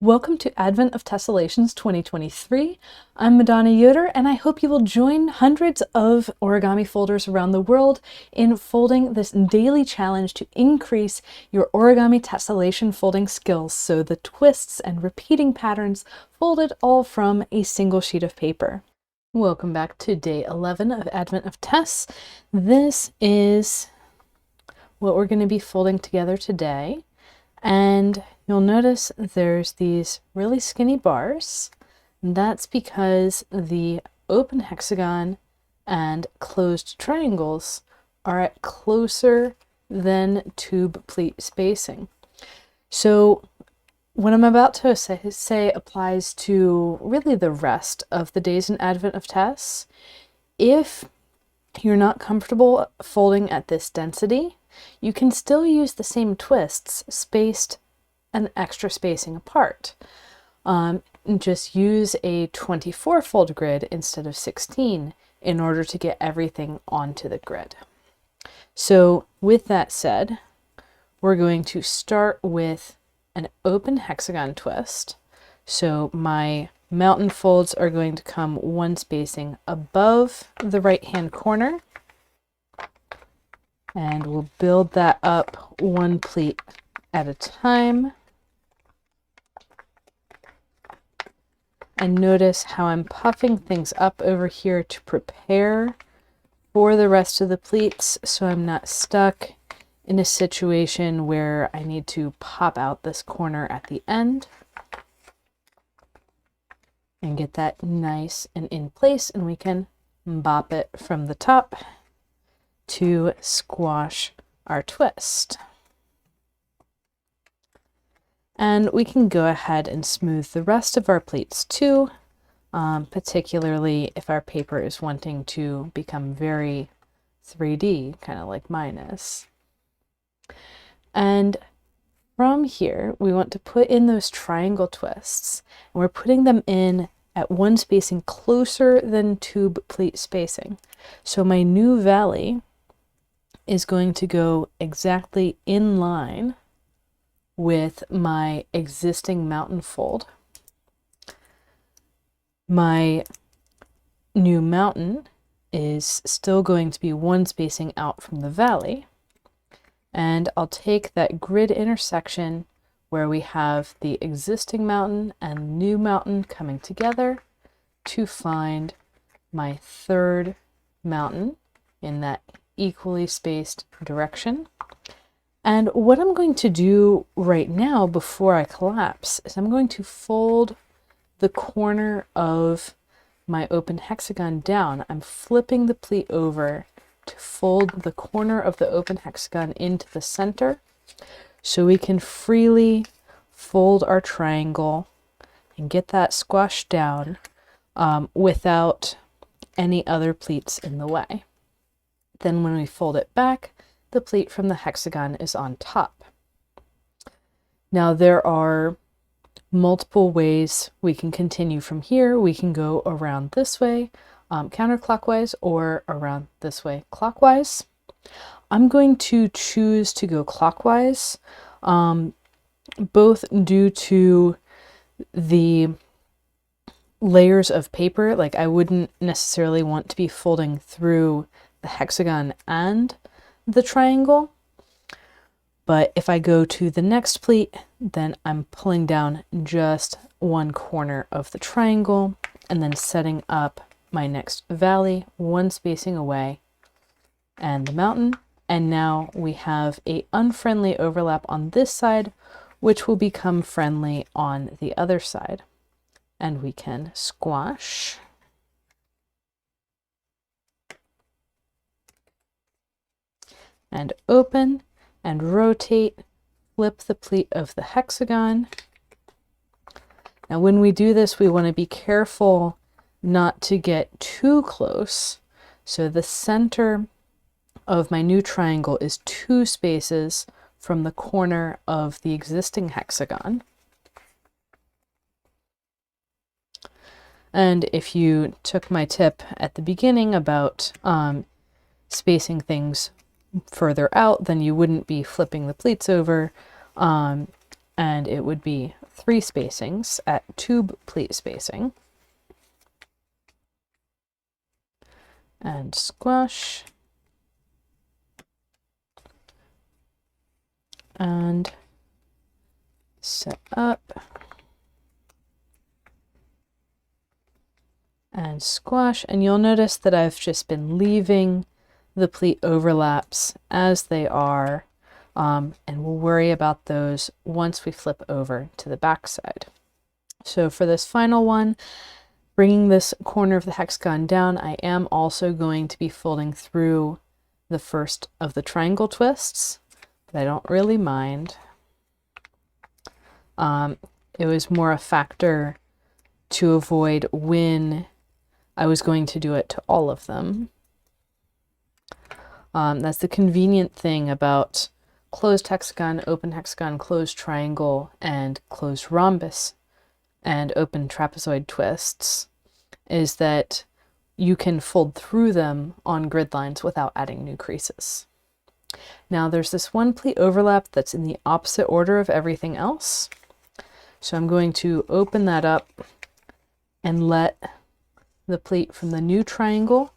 Welcome to Advent of Tessellations 2023. I'm Madonna Yoder, and I hope you will join hundreds of origami folders around the world in folding this daily challenge to increase your origami tessellation folding skills, so the twists and repeating patterns folded all from a single sheet of paper. Welcome back to day 11 of Advent of Tess. This is what we're going to be folding together today. And you'll notice there's these really skinny bars. That's because the open hexagon and closed triangles are at closer than tube pleat spacing. So what I'm about to say applies to really the rest of the days in Advent of Tess. If you're not comfortable folding at this density, you can still use the same twists spaced an extra spacing apart. Just use a 24 fold grid instead of 16 in order to get everything onto the grid. So with that said, we're going to start with an open hexagon twist. So my mountain folds are going to come one spacing above the right hand corner. And we'll build that up one pleat at a time. And notice how I'm puffing things up over here to prepare for the rest of the pleats, so I'm not stuck in a situation where I need to pop out this corner at the end and get that nice and in place, and we can bop it from the top to squash our twist. And we can go ahead and smooth the rest of our pleats too, particularly if our paper is wanting to become very 3D, kind of like mine is. And from here, we want to put in those triangle twists, and we're putting them in at one spacing closer than tube pleat spacing. So my new valley is going to go exactly in line with my existing mountain fold. My new mountain is still going to be one spacing out from the valley, and I'll take that grid intersection where we have the existing mountain and new mountain coming together to find my third mountain in that equally spaced direction. And what I'm going to do right now before I collapse is I'm going to fold the corner of my open hexagon down. I'm flipping the pleat over to fold the corner of the open hexagon into the center so we can freely fold our triangle and get that squashed down without any other pleats in the way. Then when we fold it back, the pleat from the hexagon is on top. Now there are multiple ways we can continue from here. We can go around this way, counterclockwise, or around this way, clockwise. I'm going to choose to go clockwise, both due to the layers of paper. Like, I wouldn't necessarily want to be folding through the hexagon and the triangle, but if I go to the next pleat, then I'm pulling down just one corner of the triangle and then setting up my next valley one spacing away and the mountain. And now we have a unfriendly overlap on this side, which will become friendly on the other side, and we can squash. And open and rotate, flip the pleat of the hexagon. Now when we do this, we want to be careful not to get too close. So the center of my new triangle is 2 spaces from the corner of the existing hexagon. And if you took my tip at the beginning about spacing things further out, then you wouldn't be flipping the pleats over, and it would be 3 spacings at tube pleat spacing. And squash. And set up. And squash. And you'll notice that I've just been leaving the pleat overlaps as they are, and we'll worry about those once we flip over to the back side. So for this final one, bringing this corner of the hexagon down, I am also going to be folding through the first of the triangle twists, but I don't really mind. It was more a factor to avoid when I was going to do it to all of them. That's the convenient thing about closed hexagon, open hexagon, closed triangle, and closed rhombus and open trapezoid twists, is that you can fold through them on grid lines without adding new creases. Now there's this one pleat overlap that's in the opposite order of everything else. So I'm going to open that up and let the pleat from the new triangle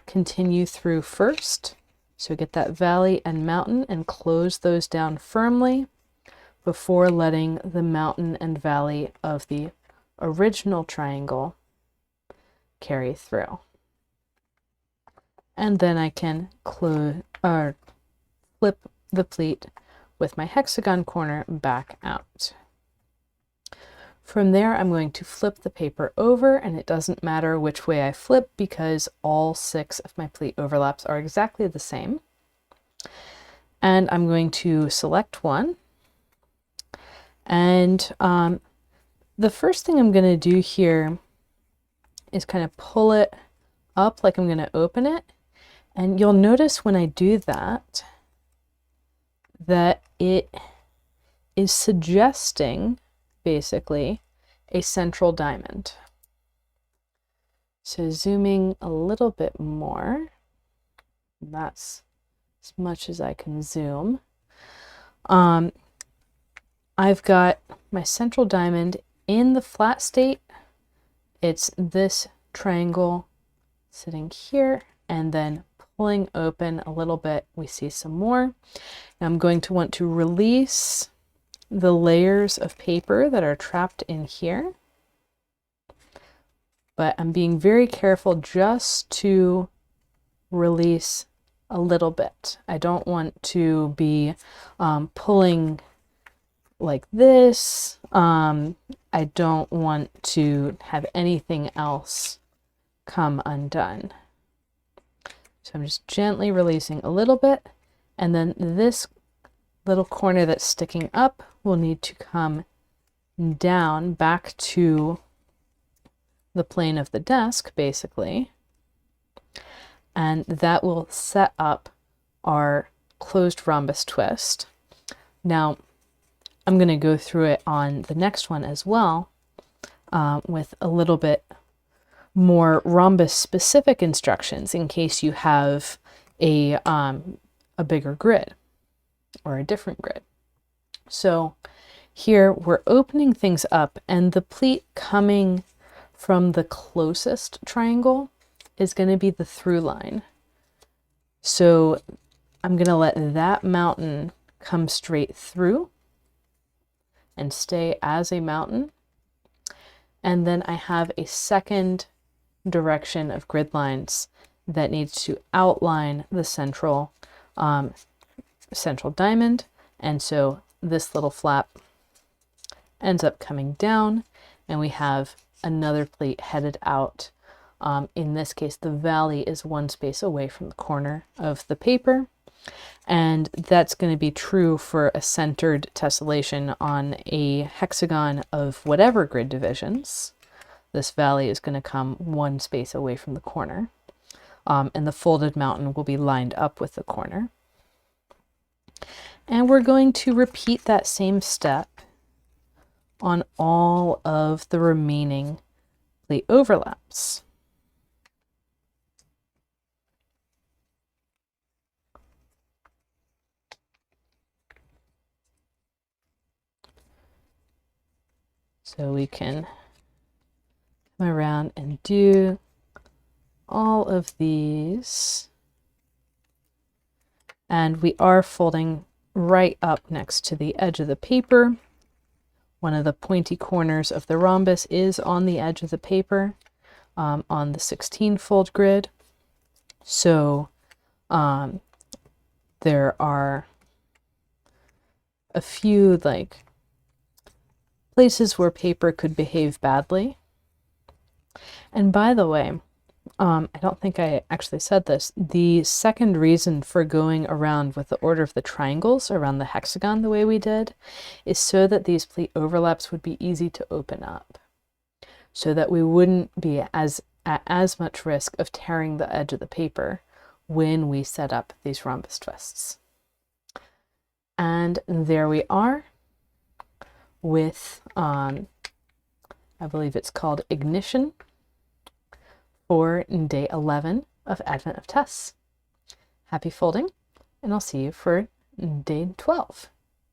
continue through first. So get that valley and mountain and close those down firmly before letting the mountain and valley of the original triangle carry through. And then I can flip the pleat with my hexagon corner back out. From there, I'm going to flip the paper over, and it doesn't matter which way I flip because all 6 of my pleat overlaps are exactly the same. And I'm going to select one. And the first thing I'm going to do here is kind of pull it up like I'm going to open it. And you'll notice when I do that, that it is suggesting basically a central diamond. So zooming a little bit more, that's as much as I can zoom. I've got my central diamond in the flat state. It's this triangle sitting here, and then pulling open a little bit, we see some more. Now I'm going to want to release the layers of paper that are trapped in here, but I'm being very careful just to release a little bit. I don't want to be pulling like this. I don't want to have anything else come undone. So I'm just gently releasing a little bit, and then this little corner that's sticking up will need to come down back to the plane of the desk, basically, and that will set up our closed rhombus twist. Now, I'm going to go through it on the next one as well, with a little bit more rhombus specific instructions in case you have a bigger grid or a different grid. So here we're opening things up, and the pleat coming from the closest triangle is going to be the through line. So I'm going to let that mountain come straight through and stay as a mountain. And then I have a second direction of grid lines that needs to outline the central diamond. And so this little flap ends up coming down, and we have another pleat headed out. In this case, the valley is 1 space away from the corner of the paper. And that's going to be true for a centered tessellation on a hexagon of whatever grid divisions. This valley is going to come 1 space away from the corner. And the folded mountain will be lined up with the corner. And we're going to repeat that same step on all of the remaining pleat overlaps. So we can come around and do all of these. And we are folding right up next to the edge of the paper. One of the pointy corners of the rhombus is on the edge of the paper, on the 16 fold grid. So there are a few like places where paper could behave badly. And by the way, I don't think I actually said this. The second reason for going around with the order of the triangles around the hexagon the way we did is so that these pleat overlaps would be easy to open up, so that we wouldn't be at as much risk of tearing the edge of the paper when we set up these rhombus twists. And there we are with, I believe it's called Ignition, for day 11 of Advent of Tess. Happy folding, and I'll see you for day 12.